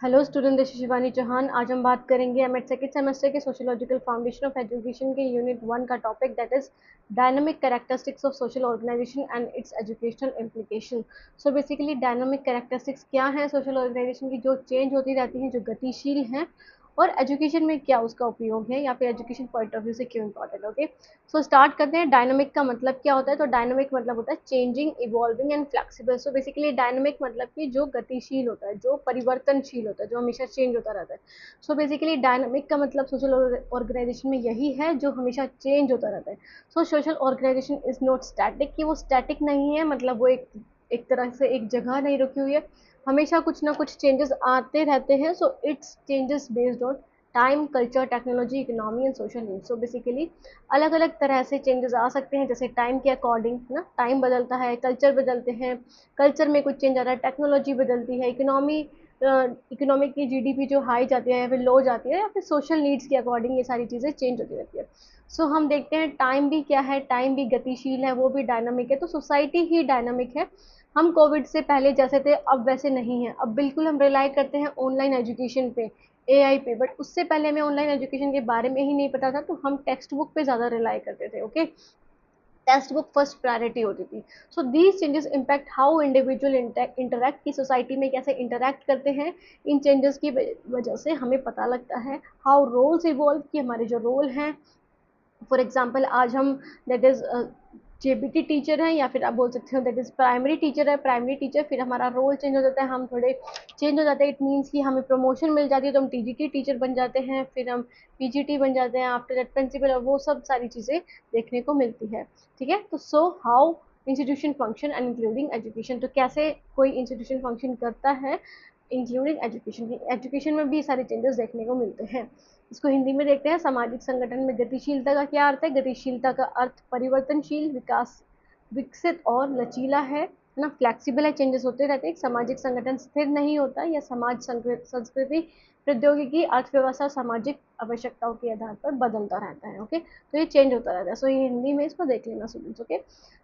Hello student, this is Shivani Chauhan. आज हम बात करेंगे एमएड सेकेंड सेमेस्टर के सोशियोलॉजिकल फाउंडेशन ऑफ एजुकेशन के यूनिट 1 का topic that is dynamic characteristics of social organisation and its educational implication. So basically dynamic characteristics क्या है social organisation की, जो चेंज होती रहती हैं, जो गतिशील हैं, और एजुकेशन में क्या उसका उपयोग है या फिर एजुकेशन पॉइंट ऑफ व्यू से क्यों इंपॉर्टेंट। ओके, सो स्टार्ट करते हैं। डायनामिक का मतलब क्या होता है? तो डायनामिक मतलब होता है changing, evolving and flexible. So basically dynamic मतलब कि जो गतिशील होता है, जो परिवर्तनशील होता है, जो हमेशा चेंज होता रहता है। सो बेसिकली डायनामिक का मतलब सोशल ऑर्गेनाइजेशन में यही है, जो हमेशा चेंज होता रहता है। So social organization is not static, कि वो स्टैटिक नहीं है, मतलब वो एक तरह से एक जगह नहीं रुकी हुई है, हमेशा कुछ ना कुछ चेंजेस आते रहते हैं। So it's changes based on time, culture, technology, economy and social need. So basically अलग अलग तरह से चेंजेस आ सकते हैं, जैसे टाइम के अकॉर्डिंग ना, टाइम बदलता है, कल्चर बदलते हैं, कल्चर में कुछ चेंज आ रहा है, टेक्नोलॉजी बदलती है, इकोनॉमिक की जीडीपी जो हाई जाती है या फिर लो जाती है, या फिर सोशल नीड्स के अकॉर्डिंग ये सारी चीज़ें चेंज होती रहती है। सो हम देखते हैं टाइम भी क्या है, टाइम भी गतिशील है, वो भी डायनामिक है। तो सोसाइटी ही डायनामिक है। हम कोविड से पहले जैसे थे अब वैसे नहीं है। अब बिल्कुल हम रिलाई करते हैं ऑनलाइन एजुकेशन पे, एआई पे, बट उससे पहले हमें ऑनलाइन एजुकेशन के बारे में ही नहीं पता था, तो हम टेक्स्ट बुक पे ज़्यादा रिलाई करते थे। Okay, text book first priority होती थी। So these changes impact how individual interact, की सोसाइटी में कैसे इंटरैक्ट करते हैं। इन चेंजेस की वजह से हमें पता लगता है हाउ रोल्स इवॉल्व, कि हमारे जो रोल हैं, फॉर एग्जाम्पल आज हम दैट इज जेबीटी टीचर हैं, या फिर आप बोल सकते हो दैट इज प्राइमरी टीचर है। प्राइमरी टीचर, फिर हमारा रोल चेंज हो जाता है, हम थोड़े चेंज हो जाते हैं। इट मीन्स कि हमें प्रमोशन मिल जाती है, तो हम टीजीटी टीचर बन जाते हैं, फिर हम पीजीटी बन जाते हैं, आफ्टर दैट प्रिंसिपल, और वो सब सारी चीज़ें देखने को मिलती है। ठीक है, तो so how institution function and including education, तो कैसे कोई इंस्टीट्यूशन फंक्शन करता है इंक्लूडिंग एजुकेशन। एजुकेशन में भी सारे चेंजेस देखने को मिलते हैं। इसको हिंदी में देखते हैं। सामाजिक संगठन में गतिशीलता का क्या अर्थ है? गतिशीलता का अर्थ परिवर्तनशील, विकास, विकसित और लचीला है ना, फ्लेक्सिबल है, चेंजेस होते रहते हैं। सामाजिक संगठन स्थिर नहीं होता, या समाज संस्कृति, प्रौद्योगिकी, अर्थव्यवस्था, सामाजिक आवश्यकताओं के आधार पर बदलता रहता है। ओके, तो ये चेंज होता रहता है। सो ये हिंदी में इसको देख लेना स्टूडेंट्स। ओके,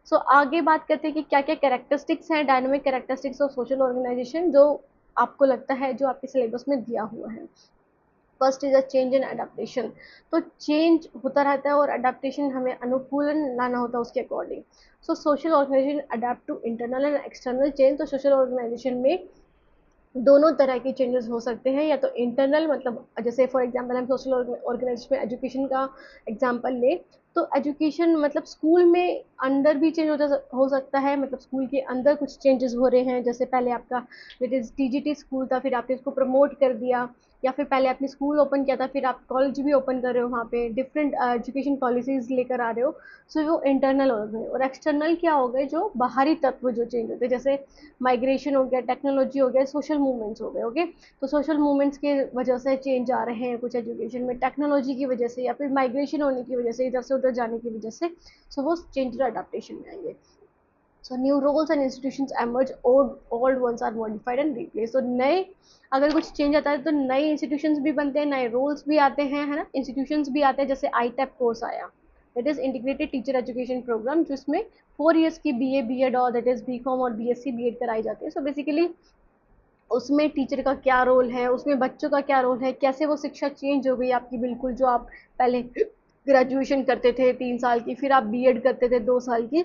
सो आगे बात करते हैं कि क्या क्या कैरेक्टरिस्टिक्स हैं dynamic characteristics of social organisation, जो आपको लगता है जो आपके सिलेबस में दिया हुआ है। First is a change and adaptation. तो चेंज होता रहता है और अडेप्टेशन, हमें अनुकूलन लाना होता है उसके according. So social organisation adapt to internal and external change. तो सोशल ऑर्गेनाइजेशन में दोनों तरह के चेंजेस हो सकते हैं, या तो इंटरनल, मतलब जैसे फॉर एग्जांपल हम सोशल ऑर्गेनाइजेशन में एजुकेशन का एग्जांपल ले, तो एजुकेशन मतलब स्कूल में अंदर भी चेंज हो सकता है, मतलब स्कूल के अंदर कुछ चेंजेस हो रहे हैं। जैसे पहले आपका इट इज़ टीजीटी स्कूल था, फिर आपने इसको प्रमोट कर दिया, या फिर पहले आपने स्कूल ओपन किया था, फिर आप कॉलेज भी ओपन कर रहे हो, वहाँ पे डिफरेंट एजुकेशन पॉलिसीज लेकर आ रहे हो। सो वो इंटरनल हो गए। और एक्सटर्नल क्या हो गए? जो बाहरी तत्व जो चेंज होते हैं, जैसे माइग्रेशन हो गया, टेक्नोलॉजी हो गया, सोशल मूवमेंट्स हो गए। ओके, तो सोशल मूवमेंट्स के वजह से चेंज आ रहे हैं कुछ एजुकेशन में, टेक्नोलॉजी की वजह से, या फिर माइग्रेशन होने की वजह से, इधर से उधर जाने की वजह से। सो वो चेंज अडेप्टेशन में आएंगे। So new roles and institutions emerge, old ones are modified and replace. तो नए, अगर कुछ चेंज आता है तो नए इंस्टीट्यूशंस भी बनते हैं, नए रोल्स भी आते हैं, है ना, इंस्टीट्यूशंस भी आते हैं। जैसे आईटेप कोर्स आया, that is integrated teacher education programme, जिसमें 4 ईयर्स की बीए, बीएड, और दैट इज बीकॉम और बीएससी बीएड कराई जाती है। सो बेसिकली उसमें टीचर का क्या रोल है, उसमें बच्चों का क्या रोल है, कैसे वो शिक्षा चेंज हो गई आपकी बिल्कुल। जो आप पहले ग्रेजुएशन करते थे 3 साल की, फिर आप बीएड करते थे 2 साल की,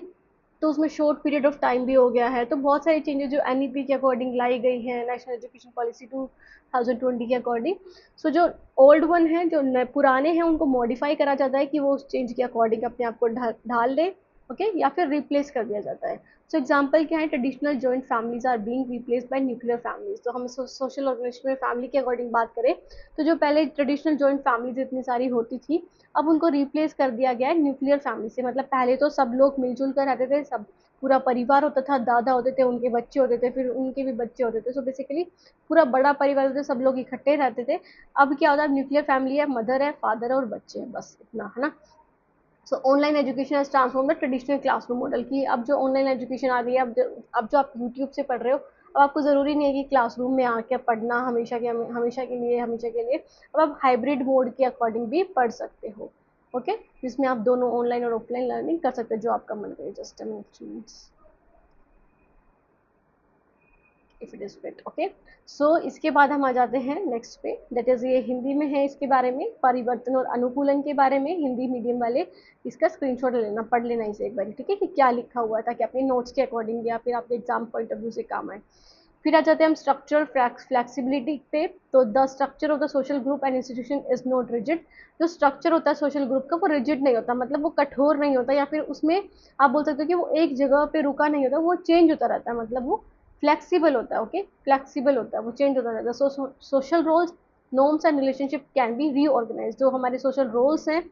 तो उसमें शॉर्ट पीरियड ऑफ टाइम भी हो गया है। तो बहुत सारी चेंजेस जो एनईपी के अकॉर्डिंग लाई गई हैं, नेशनल एजुकेशन पॉलिसी 2020 के अकॉर्डिंग। सो जो ओल्ड वन है, जो पुराने हैं, उनको मॉडिफाई करा जाता है कि वो उस चेंज के अकॉर्डिंग अपने आप को ढाल ले। ओके, या फिर रिप्लेस कर दिया जाता है। सो एग्जाम्पल क्या है? Traditional joint families are being replace by nuclear families. तो हम सोशल ऑर्गेनाइजेशन में फैमिली के अकॉर्डिंग बात करें, तो जो पहले ट्रेडिशनल जॉइंट फैमिलीज इतनी सारी होती थी, अब उनको रिप्लेस कर दिया गया है न्यूक्लियर फैमिली से। मतलब पहले तो सब लोग मिलजुल कर रहते थे, सब पूरा परिवार होता था, दादा होते थे, उनके बच्चे होते थे, फिर उनके भी बच्चे होते थे। सो बेसिकली पूरा बड़ा परिवार होता था, सब लोग इकट्ठे रहते थे। अब क्या होता है? न्यूक्लियर फैमिली है, मदर है, फादर है और बच्चे हैं, बस इतना, है ना। सो online education has transform the traditional classroom model, की अब जो ऑनलाइन एजुकेशन आ गई है, अब जो आप यूट्यूब से पढ़ रहे हो, अब आपको ज़रूरी नहीं है कि क्लासरूम में आके पढ़ना हमेशा के लिए। अब आप हाइब्रिड मोड के अकॉर्डिंग भी पढ़ सकते हो। ओके, जिसमें आप दोनों ऑनलाइन और ऑफलाइन लर्निंग कर सकते हो, जो आपका मन करे। Just a minute. If it is fit. Okay, so इसके बाद हम आ जाते हैं नेक्स्ट पे, दैट इज ये हिंदी में है। इसके बारे में परिवर्तन और अनुकूलन के बारे में हिंदी मीडियम वाले इसका स्क्रीनशॉट लेना, पढ़ लेना इसे एक बार, ठीक है, कि क्या लिखा हुआ था, कि अपने नोट्स के अकॉर्डिंग या फिर आपके एग्जाम पॉइंट ऑफ व्यू से काम आए। फिर आ जाते हैं हम स्ट्रक्चर फ्लेक्सिबिलिटी पे। तो the structure of the social group and institution is not rigid. जो स्ट्रक्चर होता है सोशल ग्रुप का वो रिजिड नहीं होता, मतलब वो कठोर नहीं होता, या फिर उसमें आप बोल सकते हो कि वो एक जगह पे रुका नहीं होता, वो चेंज होता रहता है, मतलब वो फ्लेक्सिबल होता है। ओके, फ्लेक्सिबल होता है, वो चेंज होता रहता है। Social roles, norms and relationship can be reorganise. जो हमारे सोशल रोल्स हैं,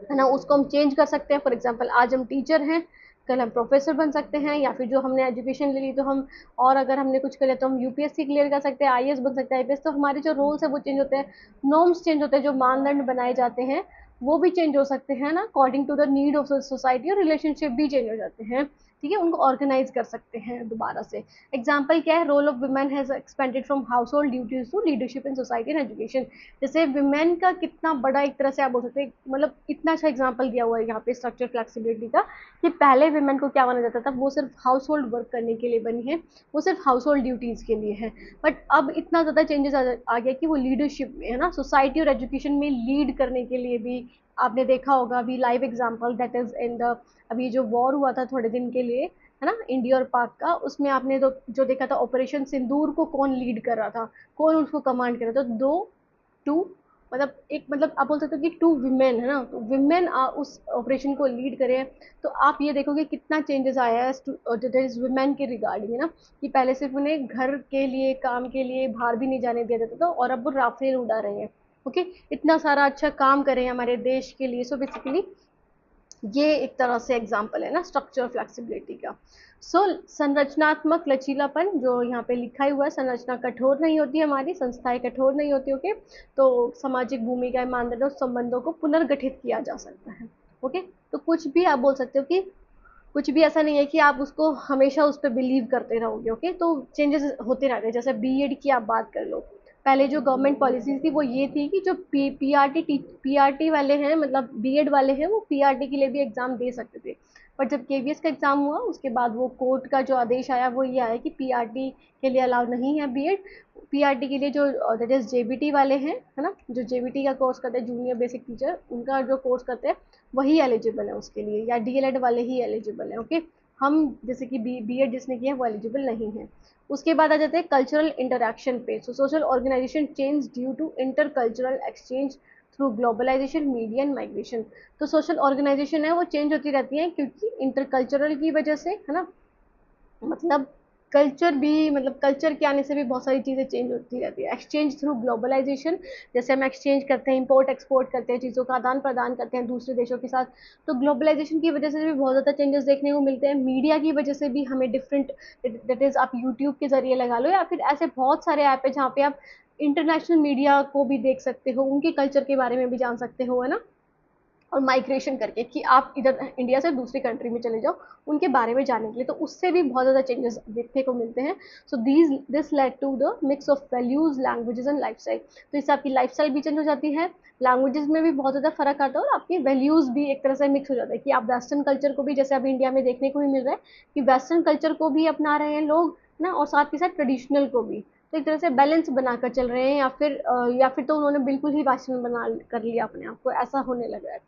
है ना, उसको हम चेंज कर सकते हैं। फॉर एग्जाम्पल, आज हम टीचर हैं, कल हम प्रोफेसर बन सकते हैं, या फिर जो हमने एजुकेशन ले ली तो हम, और अगर हमने कुछ कर लिया तो हम यूपीएससी क्लियर कर सकते हैं, आईएएस बन सकते हैं, आईपीएस। तो हमारे जो रोल्स है वो चेंज होते हैं, नॉर्म्स चेंज होते हैं, जो मानदंड बनाए जाते हैं वो भी चेंज हो सकते हैं ना, according to the need of society, और रिलेशनशिप भी चेंज हो जाते हैं, ठीक है, उनको ऑर्गेनाइज कर सकते हैं दोबारा से। एग्जाम्पल क्या है, role of women has expanded from house hold duties to leadership in society and education. जैसे विमेन का कितना बड़ा, एक तरह से आप बोल सकते हैं, मतलब इतना अच्छा एग्जाम्पल दिया हुआ है यहाँ पे स्ट्रक्चर फ्लेक्सिबिलिटी का, कि पहले विमेन को क्या माना जाता था, वो सिर्फ हाउस होल्ड वर्क करने के लिए बनी है, वो सिर्फ हाउस होल्ड ड्यूटीज के लिए है। बट अब इतना ज़्यादा चेंजेस आ गया कि वो लीडरशिप में, है ना, सोसाइटी और एजुकेशन में लीड करने के लिए भी। आपने देखा होगा अभी live example, that is in the, अभी जो वॉर हुआ था थोड़े दिन के लिए, है ना, इंडिया और पाक का, उसमें आपने तो जो देखा था, ऑपरेशन सिंदूर को कौन लीड कर रहा था, कौन उसको कमांड कर रहा था, दो टू, मतलब एक, मतलब आप बोल सकते हो कि टू विमेन, है ना, तो विमेन उस ऑपरेशन को लीड करें। तो आप ये देखोगे कितना चेंजेस आया है वुमेन के रिगार्डिंग, है ना, कि पहले सिर्फ उन्हें घर के लिए, काम के लिए बाहर भी नहीं जाने दिया जाता था, और अब वो राफेल उड़ा रहे हैं। ओके, इतना सारा अच्छा काम कर रहे हैं हमारे देश के लिए। सो बेसिकली ये एक तरह से एग्जाम्पल है ना स्ट्रक्चर फ्लेक्सिबिलिटी का। संरचनात्मक लचीलापन, जो यहाँ पे लिखा ही हुआ है, संरचना कठोर नहीं होती, हमारी संस्थाएं कठोर नहीं होती। ओके, तो सामाजिक भूमिका, मानदंडों, संबंधों को पुनर्गठित किया जा सकता है। ओके, तो कुछ भी आप बोल सकते हो कि कुछ भी ऐसा नहीं है कि आप उसको हमेशा उस पर बिलीव करते रहोगे। ओके, तो चेंजेस होते रहते हैं। जैसे बीएड की आप बात कर लो, पहले जो गवर्नमेंट पॉलिसी थी वो ये थी कि जो पीआरटी वाले हैं, मतलब बीएड वाले हैं, वो पीआरटी के लिए भी एग्जाम दे सकते थे। पर जब केवीएस का एग्जाम हुआ उसके बाद वो कोर्ट का जो आदेश आया वो ये आया कि पीआरटी के लिए अलाउ नहीं है बीएड। पीआरटी के लिए जो दैट इज जेबीटी वाले हैं, है ना, जो जेबीटी का कोर्स करते हैं, जूनियर बेसिक टीचर, उनका जो कोर्स करते हैं वही एलिजिबल है उसके लिए, या डीएलएड वाले ही एलिजिबल है। ओके, हम जैसे कि बीएड जिसने किया है वो एलिजिबल नहीं है। उसके बाद आ जाते हैं कल्चरल इंटरेक्शन पे। So social organization change due to intercultural exchange through globalization, media and migration. तो सोशल ऑर्गेनाइजेशन है वो चेंज होती रहती है क्योंकि इंटरकल्चरल की वजह से, है ना, मतलब कल्चर भी, मतलब कल्चर के आने से भी बहुत सारी चीज़ें चेंज होती रहती है। एक्सचेंज थ्रू ग्लोबलाइजेशन, जैसे हम एक्सचेंज करते हैं, इंपोर्ट एक्सपोर्ट करते हैं, चीज़ों का आदान प्रदान करते हैं दूसरे देशों के साथ, तो ग्लोबलाइजेशन की वजह से भी बहुत ज़्यादा चेंजेस देखने को मिलते हैं। मीडिया की वजह से भी हमें डिफरेंट, दैट इज़ आप यूट्यूब के ज़रिए लगा लो, या फिर ऐसे बहुत सारे ऐप है जहाँ पे आप इंटरनेशनल मीडिया को भी देख सकते हो, उनके कल्चर के बारे में भी जान सकते हो, है ना, और माइग्रेशन करके कि आप इधर इंडिया से दूसरी कंट्री में चले जाओ उनके बारे में जानने के लिए, तो उससे भी बहुत ज़्यादा चेंजेस देखने को मिलते हैं। So this led to the mix of values, languages and lifestyle. तो इससे आपकी लाइफस्टाइल भी चेंज हो जाती है, लैंग्वेजेस में भी बहुत ज़्यादा फर्क आता है, और आपकी वैल्यूज़ भी एक तरह से मिक्स हो जाता है, कि आप वेस्टर्न कल्चर को भी, जैसे अभी इंडिया में देखने को ही मिल रहा है कि वेस्टर्न कल्चर को भी अपना रहे हैं लोग ना, और साथ के साथ ट्रेडिशनल को भी, तो एक तरह से बैलेंस बनाकर चल रहे हैं, या फिर तो उन्होंने बिल्कुल ही वेस्टर्न बना कर लिया अपने आप को, ऐसा होने लगा है।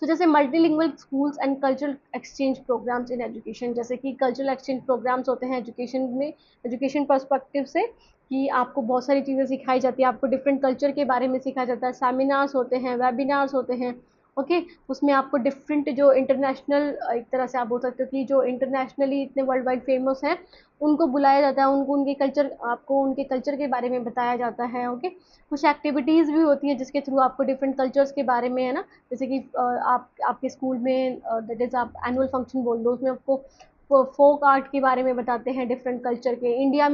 सो जैसे multilingual schools and cultural exchange programmes in education, जैसे कि कल्चरल एक्सचेंज प्रोग्राम्स होते हैं एजुकेशन में, एजुकेशन पर्सपेक्टिव से, कि आपको बहुत सारी चीज़ें सिखाई जाती है, आपको डिफरेंट कल्चर के बारे में सिखाया जाता है, सेमिनार्स होते हैं, वेबिनार्स होते हैं। ओके, उसमें आपको डिफरेंट जो इंटरनेशनल, एक तरह से आप बोल सकते हो कि जो इंटरनेशनली इतने वर्ल्ड वाइड फेमस हैं उनको बुलाया जाता है, उनको उनके कल्चर, आपको उनके कल्चर के बारे में बताया जाता है। ओके, कुछ एक्टिविटीज़ भी होती हैं जिसके थ्रू आपको डिफरेंट कल्चर्स के बारे में, है ना, जैसे कि आप आपके स्कूल में दैट इज़ आप एनुअल फंक्शन बोल दो, उसमें आपको फोक आर्ट के बारे में बताते हैं डिफरेंट कल्चर के। इंडिया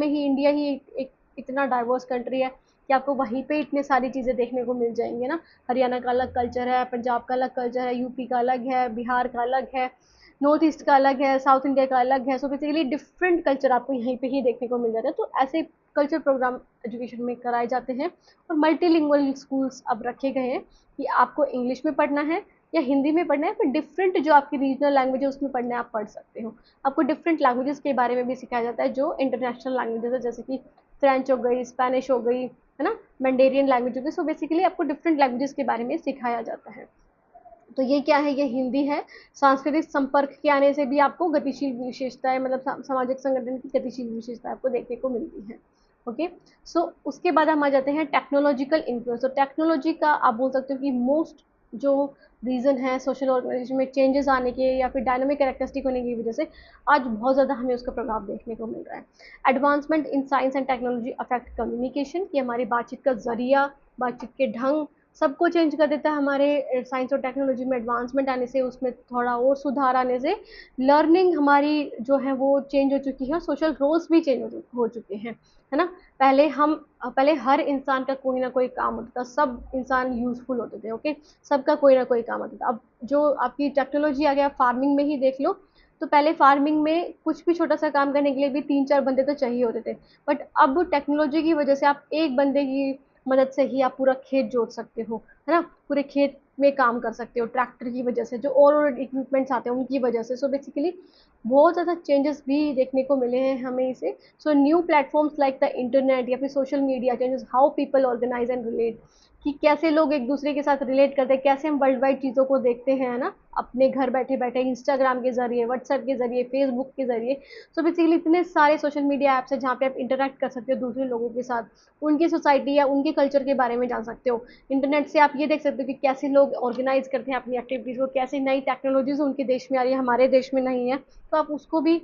ही एक इतना डाइवर्स कंट्री है कि आपको वहीं पे इतने सारी चीज़ें देखने को मिल जाएंगे ना। हरियाणा का अलग कल्चर है, पंजाब का अलग कल्चर है, यूपी का अलग है, बिहार का अलग है, नॉर्थ ईस्ट का अलग है, साउथ इंडिया का अलग है। सो बेसिकली डिफरेंट कल्चर आपको यहीं पे ही देखने को मिल जाता है। तो ऐसे कल्चर प्रोग्राम एजुकेशन में कराए जाते हैं। और मल्टीलिंगुअल स्कूल्स अब रखे गए हैं कि आपको इंग्लिश में पढ़ना है, या हिंदी में पढ़ना है, फिर डिफरेंट जो आपकी रीजनल लैंग्वेज है उसमें पढ़ना है, आप पढ़ सकते हो। आपको डिफरेंट लैंग्वेजेस के बारे में भी सिखाया जाता है जो इंटरनेशनल लैंग्वेजेस है, जैसे कि फ्रेंच हो गई, स्पेनिश हो गई, है ना, मैंडेरियन लैंग्वेज हो गई। सो बेसिकली आपको डिफरेंट लैंग्वेजेस के बारे में सिखाया जाता है। तो ये क्या है, ये हिंदी है। सांस्कृतिक संपर्क के आने से भी आपको गतिशील विशेषताएं, मतलब सामाजिक संगठन की गतिशील विशेषताएं आपको देखने को मिलती हैं। ओके, सो उसके बाद हम आ जाते हैं टेक्नोलॉजिकल इन्फ्लुएंस। तो टेक्नोलॉजी का आप बोल सकते हो कि मोस्ट जो रीज़न है सोशल ऑर्गेनाइजेशन में चेंजेस आने के या फिर डायनामिक कैरेक्टरिस्टिक होने की वजह से आज बहुत ज़्यादा हमें उसका प्रभाव देखने को मिल रहा है। Advancement in science and technology affect communication, कि हमारी बातचीत का जरिया, बातचीत के ढंग सबको चेंज कर देता है। हमारे साइंस और टेक्नोलॉजी में एडवांसमेंट आने से, उसमें थोड़ा और सुधार आने से लर्निंग हमारी जो है वो चेंज हो चुकी है, सोशल रोल्स भी चेंज हो चुके हैं, है ना। पहले हर इंसान का कोई ना कोई काम होता था, सब इंसान यूजफुल होते थे, ओके, सबका कोई ना कोई काम होता था। अब जो आपकी टेक्नोलॉजी आ गया, फार्मिंग में ही देख लो, तो पहले फार्मिंग में कुछ भी छोटा सा काम करने के लिए भी 3-4 बंदे तो चाहिए होते थे, बट अब टेक्नोलॉजी की वजह से आप एक बंदे की मदद से ही आप पूरा खेत जोत सकते हो, है ना, पूरे खेत में काम कर सकते हो ट्रैक्टर की वजह से, जो और इक्विपमेंट्स आते हैं उनकी वजह से। सो बेसिकली बहुत ज़्यादा चेंजेस भी देखने को मिले हैं हमें इसे। So new platforms like the internet या फिर social media changes how people organise and relate, कि कैसे लोग एक दूसरे के साथ रिलेट करते हैं, कैसे हम वर्ल्ड वाइड चीज़ों को देखते हैं, है ना, अपने घर बैठे बैठे इंस्टाग्राम के जरिए, व्हाट्सएप के जरिए, फेसबुक के जरिए। सो बेसिकली इतने सारे सोशल मीडिया ऐप्स हैं जहाँ पे आप इंटरेक्ट कर सकते हो दूसरे लोगों के साथ, उनकी सोसाइटी या उनके कल्चर के बारे में जान सकते हो। इंटरनेट से आप ये देख सकते हो कि कैसे लोग ऑर्गेनाइज करते हैं अपनी एक्टिविटीज़ को, कैसे नई टेक्नोलॉजीज उनके देश में आ रही है, हमारे देश में नहीं है, तो आप उसको भी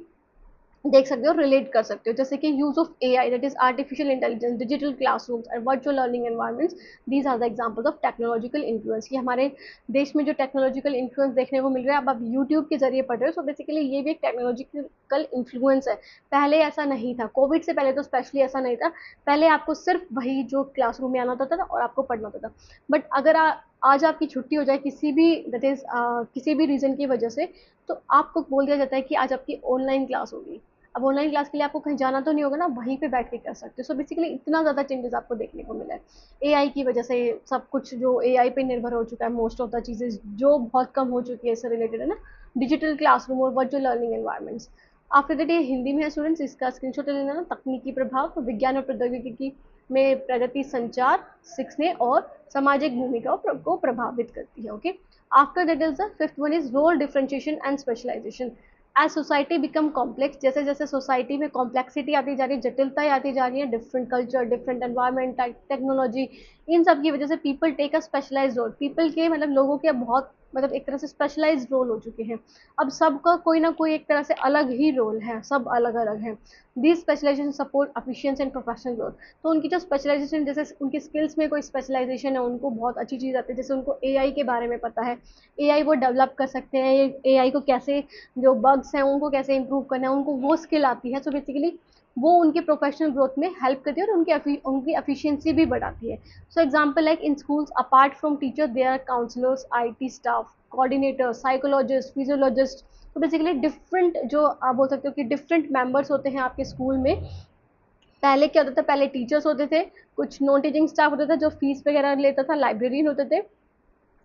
देख सकते हो, रिलेट कर सकते हो। जैसे कि use of AI, that is artificial intelligence, digital classrooms and virtual learning environments, these are the examples of technological influence. कि हमारे देश में जो टेक्नोलॉजिकल इन्फ्लुएंस देखने को मिल रहा है, अब आप यूट्यूब के जरिए पढ़ रहे हो, सो बेसिकली ये भी एक टेक्नोलॉजिकल इन्फ्लुएंस है। पहले ऐसा नहीं था, कोविड से पहले तो स्पेशली ऐसा नहीं था। पहले आपको सिर्फ वही जो क्लासरूम में आना होता था और आपको पढ़ना होता था। बट अगर आज आपकी छुट्टी हो जाए किसी भी, दैट इज किसी भी रीजन की वजह से, तो आपको बोल दिया जाता है कि आज आपकी ऑनलाइन क्लास होगी। अब ऑनलाइन क्लास के लिए आपको कहीं जाना तो नहीं होगा ना, वहीं पे बैठ के कर सकते हो। सो बेसिकली इतना ज़्यादा चेंजेस आपको देखने को मिला है एआई की वजह से। सब कुछ जो एआई पे निर्भर हो चुका है, मोस्ट ऑफ द चीज़ें जो बहुत कम हो चुकी है इससे रिलेटेड, है ना, डिजिटल क्लासरूम और virtual learning environments. After that ये हिंदी में है स्टूडेंट्स, इसका स्क्रीनशॉट ले लेना। तकनीकी प्रभाव, विज्ञान और प्रौद्योगिकी में प्रगति संचार, सीखने और सामाजिक भूमिका को प्रभावित करती है। Okay, after that is the fifth one is role differentiation and specialisation. As society become complex, जैसे जैसे सोसाइटी में कॉम्प्लेक्सिटी आती जा रही है, जटिलताएं आती जा रही है, different culture, different environment, technology, इन सब की वजह से people take a specialize role. People के मतलब लोगों के बहुत मतलब एक तरह से स्पेशलाइज रोल हो चुके हैं। अब सबका कोई ना कोई एक तरह से अलग ही रोल है, सब अलग अलग है। The specialization support efficiency and professional growth. तो उनकी जो स्पेशलाइजेशन, जैसे उनकी स्किल्स में कोई स्पेशलाइजेशन है, उनको बहुत अच्छी चीज़ आती है, जैसे उनको एआई के बारे में पता है, एआई वो डेवलप कर सकते हैं, एआई को कैसे, जो बग्स हैं उनको कैसे इंप्रूव करना है, उनको वो स्किल आती है। सो बेसिकली वो उनके प्रोफेशनल ग्रोथ में हेल्प करती है और उनकी एफिशिएंसी भी बढ़ाती है। So example like in schools apart from teacher there are counsellors, IT staff, coordinator, psychologist, physiologist. तो बेसिकली डिफरेंट जो आप बोल सकते हो कि डिफरेंट मेंबर्स होते हैं आपके स्कूल में। पहले क्या होता था, पहले टीचर्स होते थे, कुछ नॉन टीचिंग स्टाफ होता था जो फीस वगैरह लेता था, लाइब्रेरियन होते थे।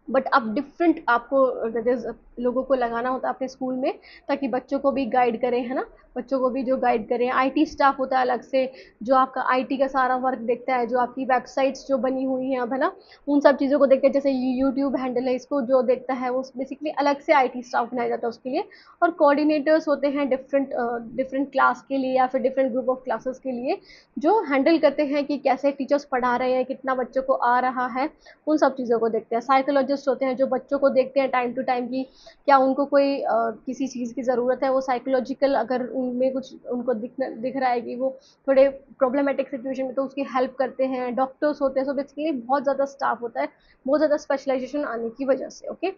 बट अब डिफरेंट आपको दैट इज लोगों को लगाना होता है अपने स्कूल में, ताकि बच्चों को भी गाइड करें, है ना, बच्चों को भी जो गाइड करें। आईटी स्टाफ होता है अलग से, जो आपका आईटी का सारा वर्क देखता है, जो आपकी वेबसाइट्स जो बनी हुई हैं अब, है ना, उन सब चीज़ों को देखते हैं, जैसे यूट्यूब हैंडल है, इसको जो देखता है वो बेसिकली अलग से आईटी स्टाफ बनाया जाता है उसके लिए। और कोऑर्डिनेटर्स होते हैं डिफरेंट डिफरेंट क्लास के लिए या फिर डिफरेंट ग्रुप ऑफ क्लासेस के लिए, जो हैंडल करते हैं कि कैसे टीचर्स पढ़ा रहे हैं, कितना बच्चों को आ रहा है, उन सब चीज़ों को देखते हैं। साइकोलॉजिस्ट होते हैं जो बच्चों को देखते हैं टाइम टू टाइम की क्या उनको कोई किसी चीज़ की ज़रूरत है, वो साइकोलॉजिकल अगर उनमें कुछ उनको दिख रहा है कि वो थोड़े प्रॉब्लमेटिक सिचुएशन में, तो उसकी हेल्प करते हैं। डॉक्टर्स होते हैं। सो बेसिकली बहुत ज़्यादा स्टाफ होता है, बहुत ज़्यादा स्पेशलाइजेशन आने की वजह से। Okay,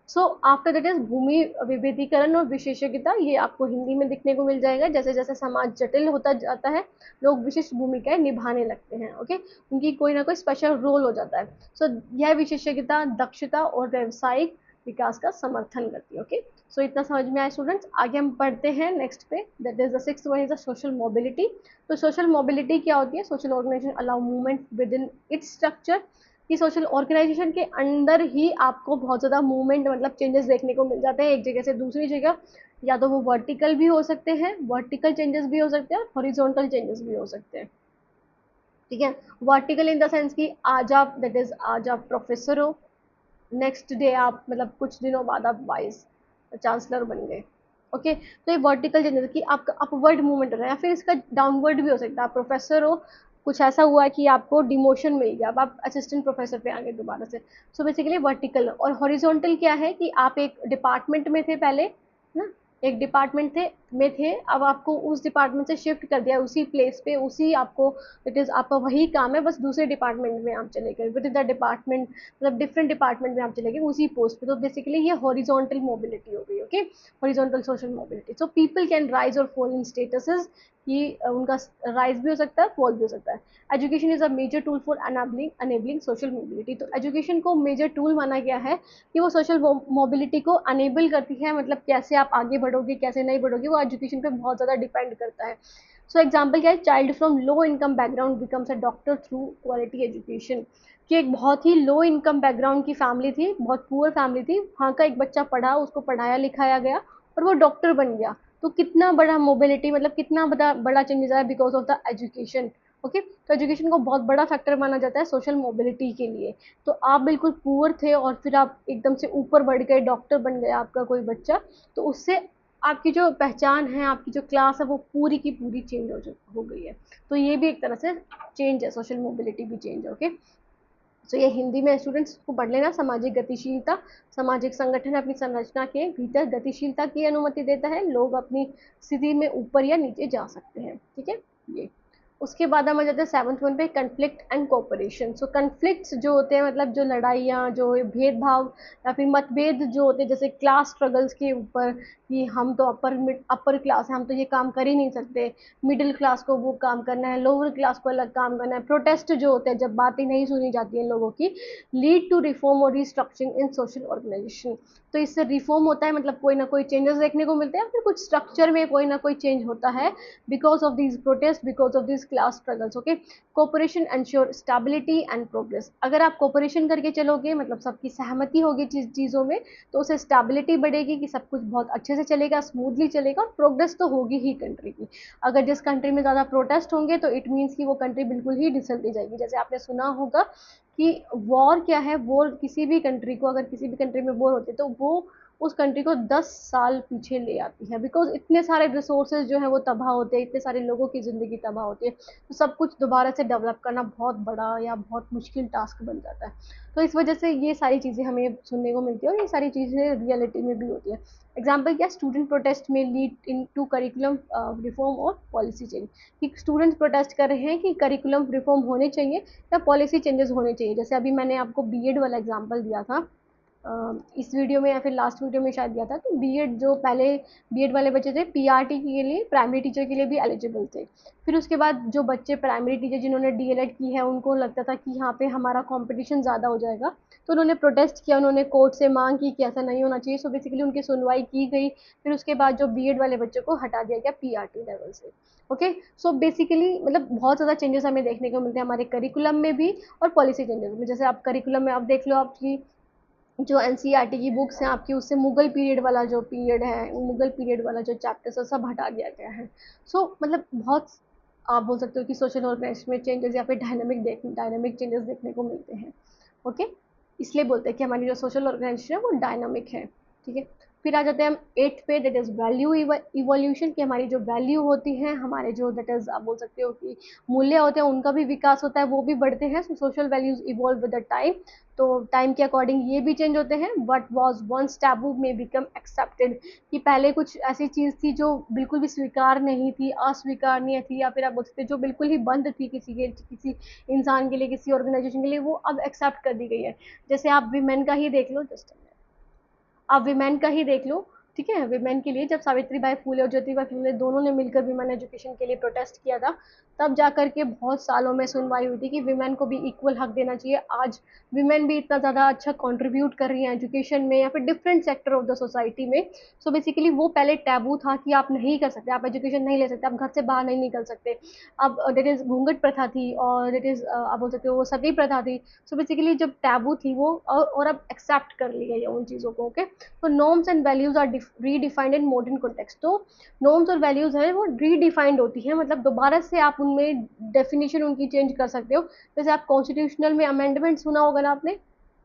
so after that is भूमि विभेदीकरण और विशेषज्ञता, ये आपको हिंदी में दिखने को मिल जाएगा। जैसे जैसे समाज जटिल होता जाता है, लोग विशिष्ट भूमिकाएं निभाने लगते हैं। ओके, उनकी कोई ना कोई स्पेशल रोल हो जाता है। सो यह विशेषज्ञता दक्षता और व्यावसायिक विकास का समर्थन करती है। ओके, सो इतना समझ में आया स्टूडेंट्स। आगे हम पढ़ते हैं नेक्स्ट पे, that is the sixth one is the social mobility. तो सोशल मोबिलिटी क्या होती है? Social organisation allow movement within its structure, कि सोशल ऑर्गेनाइजेशन के अंदर ही आपको बहुत ज़्यादा मूवमेंट मतलब चेंजेस देखने को मिल जाते हैं एक जगह से दूसरी जगह। या तो वो वर्टिकल भी हो सकते हैं, वर्टिकल चेंजेस भी हो सकते हैं, और हॉरिजॉन्टल चेंजेस भी हो सकते हैं। ठीक है, वर्टिकल इन द सेंस कि आज आप दैट इज आज आप प्रोफेसर हो, नेक्स्ट डे आप मतलब कुछ दिनों बाद आप वाइस चांसलर बन गए। ओके, तो ये वर्टिकल चेंजेस कि आपका अपवर्ड मूवमेंट हो रहा है, या फिर इसका डाउनवर्ड भी हो सकता है। आप प्रोफेसर हो, कुछ ऐसा हुआ है कि आपको डिमोशन मिल गया, अब आप असिस्टेंट प्रोफेसर पे आ गए दोबारा से। So basically vertical. और हॉरिजॉन्टल क्या है कि आप एक डिपार्टमेंट में थे पहले ना, एक डिपार्टमेंट थे, अब आपको उस डिपार्टमेंट से शिफ्ट कर दिया उसी प्लेस पे, उसी आपको इट इज आपका वही काम है, बस दूसरे डिपार्टमेंट में आप चले गए विद इन द डिपार्टमेंट, मतलब डिफरेंट डिपार्टमेंट में आप चले गए उसी पोस्ट पे। तो बेसिकली ये हॉरिजॉन्टल मोबिलिटी हो गई। Okay, horizontal social mobility. So people can rise और फॉल इन स्टेटसेस, कि उनका राइज भी हो सकता है, फॉल भी हो सकता है। Education is a major tool for enabling social mobility. तो एजुकेशन को मेजर टूल माना गया है कि वो सोशल मोबिलिटी को अनेबल करती है, मतलब कैसे आप आगे बढ़ोगे कैसे नहीं बढ़ोगे वो एजुकेशन पे बहुत ज़्यादा डिपेंड करता है। सो एग्जाम्पल क्या है, child from low income background becomes a doctor through quality education. कि एक बहुत ही लो इनकम बैकग्राउंड की फैमिली थी, बहुत पुअर फैमिली थी, वहाँ का एक बच्चा पढ़ा, उसको पढ़ाया लिखाया गया और वो डॉक्टर बन गया। तो कितना बड़ा मोबिलिटी, मतलब कितना बड़ा चेंजेस आया because of the education. Okay, तो एजुकेशन को बहुत बड़ा फैक्टर माना जाता है सोशल मोबिलिटी के लिए। तो आप बिल्कुल पुअर थे और फिर आप एकदम से ऊपर बढ़ गए, डॉक्टर बन गया आपका कोई बच्चा, तो उससे आपकी जो पहचान है, आपकी जो क्लास है, वो पूरी की पूरी चेंज हो गई है। तो ये भी एक तरह से चेंज है, सोशल मोबिलिटी भी चेंज है। ओके, तो ये हिंदी में स्टूडेंट्स को पढ़ लेना। सामाजिक गतिशीलता, सामाजिक संगठन अपनी संरचना के भीतर गतिशीलता की अनुमति देता है, लोग अपनी स्थिति में ऊपर या नीचे जा सकते हैं। ठीक है, ये उसके बाद हम आ जाते हैं 7th वन पे, conflict and cooperation. So conflicts जो होते हैं, मतलब जो लड़ाइयाँ, जो भेदभाव या फिर मतभेद जो होते हैं, जैसे क्लास स्ट्रगल्स के ऊपर, कि हम तो अपर क्लास है, हम तो ये काम कर ही नहीं सकते, मिडिल क्लास को वो काम करना है, लोअर क्लास को अलग काम करना है। प्रोटेस्ट जो होते हैं, जब बातें नहीं सुनी जाती हैं लोगों की, लीड टू रिफॉर्म और रिस्ट्रक्चरिंग इन सोशल ऑर्गेनाइजेशन। तो इससे रिफॉर्म होता है, मतलब कोई ना कोई चेंजेस देखने को मिलते हैं, फिर कुछ स्ट्रक्चर में कोई ना कोई चेंज होता है because of these protest, because of these class struggles. Okay, cooperation ensure stability and progress. अगर आप कोऑपरेशन करके चलोगे, मतलब सबकी सहमति होगी चीज़ों में, तो उससे स्टेबिलिटी बढ़ेगी, कि सब कुछ बहुत अच्छे से चलेगा, स्मूथली चलेगा, और प्रोग्रेस तो होगी ही कंट्री की। अगर जिस कंट्री में ज़्यादा प्रोटेस्ट होंगे तो इट मीन्स कि वो कंट्री बिल्कुल ही डिसलती जाएगी। जैसे आपने सुना होगा कि वॉर क्या है, वॉर किसी भी कंट्री को, अगर किसी भी कंट्री में वॉर होती है तो वो उस कंट्री को 10 साल पीछे ले आती है, बिकॉज इतने सारे रिसोर्सेज जो है वो तबाह होते हैं, इतने सारे लोगों की ज़िंदगी तबाह होती है, तो सब कुछ दोबारा से डेवलप करना बहुत बड़ा या बहुत मुश्किल टास्क बन जाता है। तो इस वजह से ये सारी चीज़ें हमें सुनने को मिलती है, और ये सारी चीज़ें रियलिटी में भी होती है। एग्जाम्पल क्या, स्टूडेंट प्रोटेस्ट में lead in to curriculum reform और पॉलिसी चेंज। कि स्टूडेंट्स प्रोटेस्ट कर रहे हैं कि करिकुलम रिफॉर्म होने चाहिए या पॉलिसी चेंजेस होने चाहिए। जैसे अभी मैंने आपको बीएड वाला एग्जाम्पल दिया था, इस वीडियो में या फिर लास्ट वीडियो में शायद दिया था। तो बीएड जो पहले बीएड वाले बच्चे थे, पीआरटी के लिए, प्राइमरी टीचर के लिए भी एलिजिबल थे। फिर उसके बाद जो बच्चे प्राइमरी टीचर जिन्होंने डीएलएड की है, उनको लगता था कि यहाँ पे हमारा कंपटीशन ज़्यादा हो जाएगा, तो उन्होंने प्रोटेस्ट किया, उन्होंने कोर्ट से मांग की कि ऐसा नहीं होना चाहिए। सो बेसिकली उनकी सुनवाई की गई, फिर उसके बाद जो बीएड वाले बच्चों को हटा दिया गया पीआरटी लेवल से। ओके, सो बेसिकली मतलब बहुत ज़्यादा चेंजेस हमें देखने को मिलते हैं हमारे करिकुलम में भी और पॉलिसी चेंजेस में। जैसे आप करिकुलम में आप देख लो, आपकी जो एनसीईआरटी की बुक्स हैं आपकी, उससे मुगल पीरियड वाला जो पीरियड है, मुगल पीरियड वाला जो चैप्टर्स है, सब हटा दिया गया है। सो मतलब बहुत, आप बोल सकते हो कि सोशल ऑर्गेनाइजेशन में चेंजेस या फिर डायनामिक चेंजेस देखने को मिलते हैं। ओके, इसलिए बोलते हैं कि हमारी जो सोशल ऑर्गेनाइजेशन है वो डायनामिक है। ठीक है, फिर आ जाते हैं हम 8th पे, दैट इज़ वैल्यू इवोल्यूशन। की हमारी जो वैल्यू होती है, हमारे जो दैट इज़ आप बोल सकते हो कि मूल्य होते हैं, उनका भी विकास होता है, वो भी बढ़ते हैं। So social values evolve with the time. तो टाइम के अकॉर्डिंग ये भी चेंज होते हैं। वट वॉज वंस टैबू में बिकम एक्सेप्टेड। कि पहले कुछ ऐसी चीज़ थी जो बिल्कुल भी स्वीकार नहीं थी, अस्वीकारनीय थी, या फिर आप बोल सकते जो बिल्कुल ही बंद थी किसी इंसान के लिए, किसी ऑर्गेनाइजेशन के लिए, वो अब एक्सेप्ट कर दी गई है। जैसे आप विमेन का ही देख लो, जस्ट आप विमेन का ही देख लो, ठीक है, विमेन के लिए जब सावित्री बाई फुले और ज्योतिबा फुले दोनों ने मिलकर विमेन एजुकेशन के लिए प्रोटेस्ट किया था, तब जाकर के बहुत सालों में सुनवाई हुई थी कि विमेन को भी इक्वल हक देना चाहिए। आज विमेन भी इतना ज़्यादा अच्छा कंट्रीब्यूट कर रही हैं एजुकेशन में या फिर different sector of the society में। सो बेसिकली वो पहले टैबू था कि आप नहीं कर सकते, आप एजुकेशन नहीं ले सकते, आप घर से बाहर नहीं निकल सकते। अब डेट इज़ घूंघट प्रथा थी और डेट इज़ आप बोल सकते हो वो सती प्रथा थी। सो बेसिकली जब टैबू थी वो और अब एक्सेप्ट कर ली गई है उन चीज़ों को। ओके, तो norms and values are redefined in modern context. तो नॉर्म्स और वैल्यूज है वो रीडिफाइंड होती है, मतलब दोबारा से आप उनमें डेफिनेशन उनकी चेंज कर सकते हो। जैसे आप कॉन्स्टिट्यूशनल में अमेंडमेंट सुना होगा ना आपने,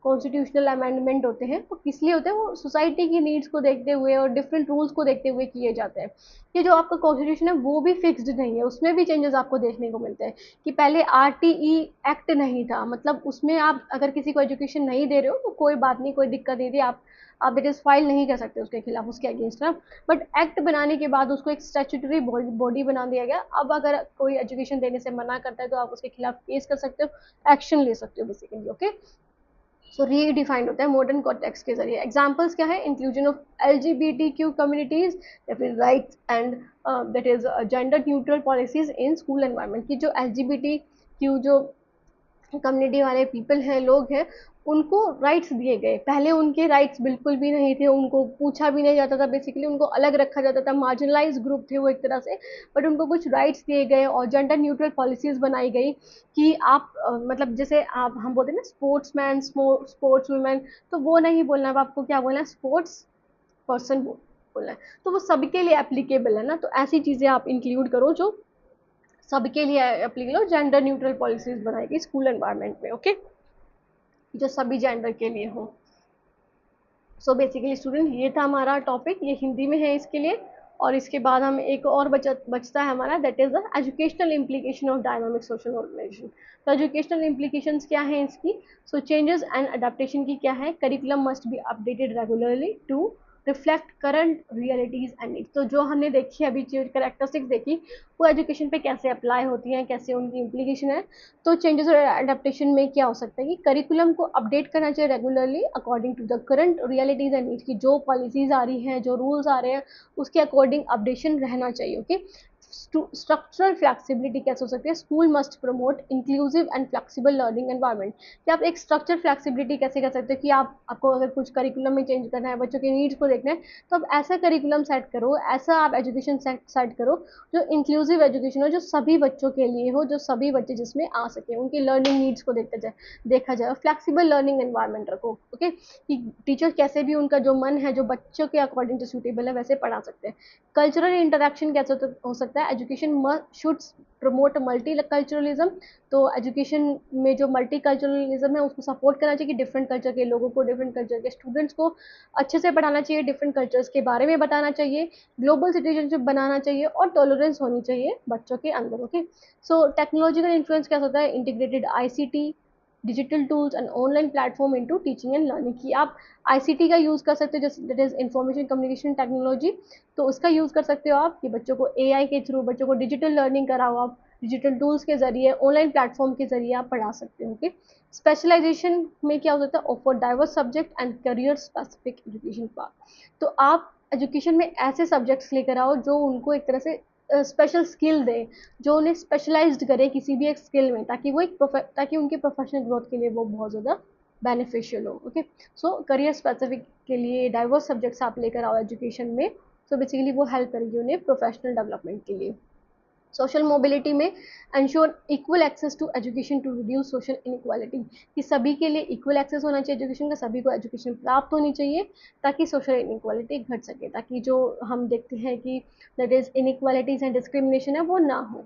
कॉन्स्टिट्यूशनल अमेंडमेंट होते हैं वो किस लिए होते हैं, वो सोसाइटी की नीड्स को देखते हुए और डिफरेंट रूल्स को देखते हुए किए जाते हैं। ये जो आपका कॉन्स्टिट्यूशन है वो भी फिक्स्ड नहीं है, उसमें भी चेंजेस आपको देखने को मिलते हैं। कि पहले आरटीई एक्ट नहीं था, मतलब उसमें आप अगर किसी को एजुकेशन नहीं दे रहे हो तो कोई बात नहीं, कोई दिक्कत नहीं थी, आप इट इज़ फाइल नहीं कर सकते उसके खिलाफ, उसके अगेंस्ट ना। बट एक्ट बनाने के बाद उसको एक स्टैट्यूटरी बॉडी बना दिया गया। अब अगर कोई एजुकेशन देने से मना करता है तो आप उसके खिलाफ केस कर सकते हो, एक्शन ले सकते हो बेसिकली। ओके, सो रीडिफाइंड होता है मॉडर्न कॉन्टेक्स्ट के जरिए। एग्जांपल्स क्या है, इंक्लूजन ऑफ एलजीबीटीक्यू कम्युनिटीज या फिर rights and that is gender neutral policies in school environment. की जो एलजीबीटीक्यू जो कम्युनिटी वाले पीपल हैं, लोग हैं, उनको राइट्स दिए गए। पहले उनके राइट्स बिल्कुल भी नहीं थे, उनको पूछा भी नहीं जाता था, बेसिकली उनको अलग रखा जाता था, मार्जिनलाइज ग्रुप थे वो एक तरह से। बट उनको कुछ राइट्स दिए गए और जेंडर न्यूट्रल पॉलिसीज बनाई गई कि आप मतलब जैसे आप हम बोलते हैं ना स्पोर्ट्समैन, स्पोर्ट्स वुमेन, तो वो नहीं बोलना है आपको, क्या बोलना है, स्पोर्ट्स पर्सन बोलना है। तो वो सबके लिए एप्लीकेबल है ना, तो ऐसी चीज़ें आप इंक्लूड करो जो सबके लिए एप्लीकेबल हो। जेंडर न्यूट्रल पॉलिसीज बनाएगी स्कूल एनवायरनमेंट में। ओके, जो सभी जेंडर के लिए हो। सो बेसिकली स्टूडेंट ये था हमारा टॉपिक, ये हिंदी में है इसके लिए। और इसके बाद हम एक और बचता है हमारा, that is the educational implication of dynamic social organisation. तो एजुकेशनल इम्प्लीकेशंस क्या है इसकी, सो चेंजेस एंड अडेप्टेशन की क्या है, curriculum must be updated regularly to reflect current realities and needs. तो जो हमने देखी अभी करेक्टरिस्टिक्स देखी, वो एजुकेशन पे कैसे अप्लाई होती हैं, कैसे उनकी इम्प्लीकेशन है। तो चेंजेस और अडेप्टेशन में क्या हो सकता है कि करिकुलम को अपडेट करना चाहिए regularly according to the current realities and needs. की जो पॉलिसीज आ रही हैं, जो रूल्स आ रहे हैं, उसके अकॉर्डिंग अपडेशन रहना चाहिए। ओके, स्ट्रक्चरल फ्लेक्सिबिलिटी कैसे हो सकती है, school must promote inclusive and flexible learning environment. कि आप एक स्ट्रक्चर फ्लेक्सिबिलिटी कैसे कर सकते हो कि आपको अगर कुछ करिकुलम में चेंज करना है, बच्चों के नीड्स को देखना है, तो आप ऐसा करिकुलम सेट करो, ऐसा आप एजुकेशन सेट करो जो इंक्लूसिव एजुकेशन हो, जो सभी बच्चों के लिए हो, जो सभी बच्चे जिसमें आ सके, उनकी लर्निंग नीड्स को देखा जाए। फ्लेक्सिबल लर्निंग एनवायरनमेंट रखो। ओके, कि टीचर कैसे भी उनका जो मन है, जो बच्चों के अकॉर्डिंग जो सूटेबल है वैसे पढ़ा सकते हैं। कल्चरल इंटरेक्शन कैसे हो सकता है, education should promote multi culturalism. तो एजुकेशन में जो मल्टी कल्चरलिज्म है उसको सपोर्ट करना चाहिए कि डिफरेंट कल्चर के लोगों को, डिफरेंट कल्चर के स्टूडेंट्स को अच्छे से पढ़ाना चाहिए, डिफरेंट कल्चर्स के बारे में बताना चाहिए, ग्लोबल सिटीजनशिप बनाना चाहिए और टॉलरेंस होनी चाहिए बच्चों के अंदर। ओके, सो टेक्नोलॉजिकल इन्फ्लुएंस क्या होता है, integrated ICT, digital tools and online platform into teaching and learning. की आप आईसीटी का यूज़ कर सकते हो, जैसे that is information communication technology. तो उसका यूज़ कर सकते हो आप कि बच्चों को एआई के थ्रू, बच्चों को डिजिटल लर्निंग कराओ, आप डिजिटल टूल्स के जरिए, ऑनलाइन प्लेटफॉर्म के जरिए आप पढ़ा सकते हो। ओके, स्पेशलाइजेशन में क्या हो सकता है, offer diverse subject and career specific education path. तो आप एजुकेशन में ऐसे सब्जेक्ट्स लेकर आओ जो उनको एक तरह से स्पेशल स्किल दे, जो उन्हें स्पेशलाइज्ड करे किसी भी एक स्किल में, ताकि उनके प्रोफेशनल ग्रोथ के लिए वो बहुत ज़्यादा बेनिफिशियल हो। ओके, सो करियर स्पेसिफिक के लिए डाइवर्स सब्जेक्ट्स आप लेकर आओ एजुकेशन में। सो बेसिकली वो हेल्प करेगी उन्हें प्रोफेशनल डेवलपमेंट के लिए। सोशल मोबिलिटी में ensure equal access to education to reduce social inequality. कि सभी के लिए इक्वल एक्सेस होना चाहिए एजुकेशन का, सभी को एजुकेशन प्राप्त होनी चाहिए ताकि सोशल इनइक्वालिटी घट सके, ताकि जो हम देखते हैं कि that is inequalities and discrimination है वो ना हो।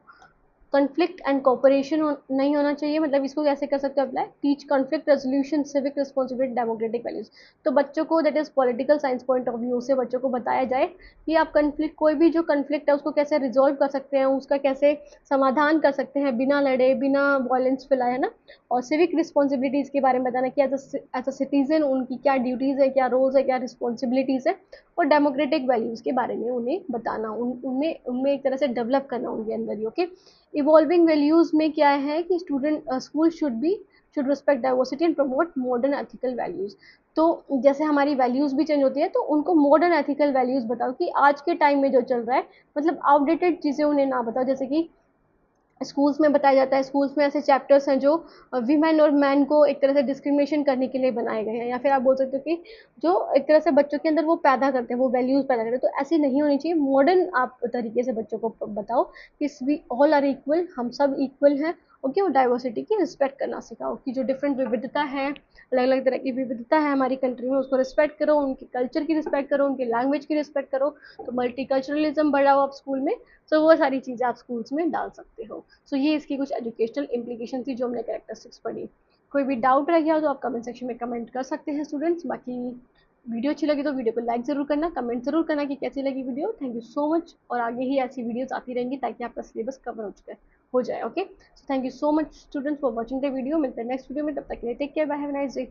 कॉन्फ्लिक्ट एंड कोऑपरेशन नहीं होना चाहिए, मतलब इसको कैसे कर सकते हो apply, teach conflict resolution, civic responsibility, democratic values. तो बच्चों को that is political science point of view से बच्चों को बताया जाए कि आप कॉन्फ्लिक्ट, कोई भी जो कॉन्फ्लिक्ट है उसको कैसे रिजोल्व कर सकते हैं, उसका कैसे समाधान कर सकते हैं बिना लड़े, बिना वायलेंस फैलाए, है ना। और सिविक रिस्पॉन्सिबिलिटीज के बारे में बताना कि एज अ सिटीजन उनकी क्या ड्यूटीज़ है, क्या रोल्स है, क्या रिस्पॉन्सिबिलिटीज़ है। और डेमोक्रेटिक वैल्यूज़ के बारे में उन्हें बताना, उनमें उनमें एक तरह से डेवलप करना उनके अंदर ही। ओके, इवॉल्विंग वैल्यूज़ में क्या है कि school should respect diversity and promote modern ethical values. तो जैसे हमारी वैल्यूज़ भी चेंज होती है, तो उनको मॉडर्न एथिकल वैल्यूज़ बताओ कि आज के टाइम में जो चल रहा है, मतलब आउटडेटेड चीज़ें उन्हें ना बताओ। जैसे कि स्कूल्स में बताया जाता है, स्कूल्स में ऐसे चैप्टर्स हैं जो वीमेन और मैन को एक तरह से डिस्क्रिमिनेशन करने के लिए बनाए गए हैं, या फिर आप बोल सकते हो कि जो एक तरह से बच्चों के अंदर वो पैदा करते हैं, वो वैल्यूज़ पैदा करते हैं। तो ऐसी नहीं होनी चाहिए, मॉडर्न आप तरीके से बच्चों को बताओ कि वी ऑल आर इक्वल, हम सब इक्वल हैं। ओके, और डाइवर्सिटी की रिस्पेक्ट करना सिखाओ कि जो डिफरेंट विविधता है, अलग अलग तरह की विविधता है हमारी कंट्री में, उसको रिस्पेक्ट करो, उनके कल्चर की रिस्पेक्ट करो, उनकी लैंग्वेज की रिस्पेक्ट करो। तो मल्टीकल्चरलिज्म बढ़ाओ आप स्कूल में। तो वो सारी चीज़ें आप स्कूल्स में डाल सकते हो। सो ये इसकी कुछ एजुकेशनल इम्प्लीकेशन थी जो हमने कैरेक्टरिस्टिक्स पढ़ी। कोई भी डाउट रह गया हो तो आप कमेंट सेक्शन में कमेंट कर सकते हैं स्टूडेंट्स। बाकी वीडियो अच्छी लगी तो वीडियो को लाइक ज़रूर करना, कमेंट ज़रूर करना कि कैसी लगी video. Thank you so much, और आगे ही ऐसी वीडियोस आती रहेंगी ताकि आपका सिलेबस कवर हो जाए। Okay, so thank you so much students for watching the video. मिलते हैं नेक्स्ट वीडियो में, तब तक के लिए take care, bye, have a nice day.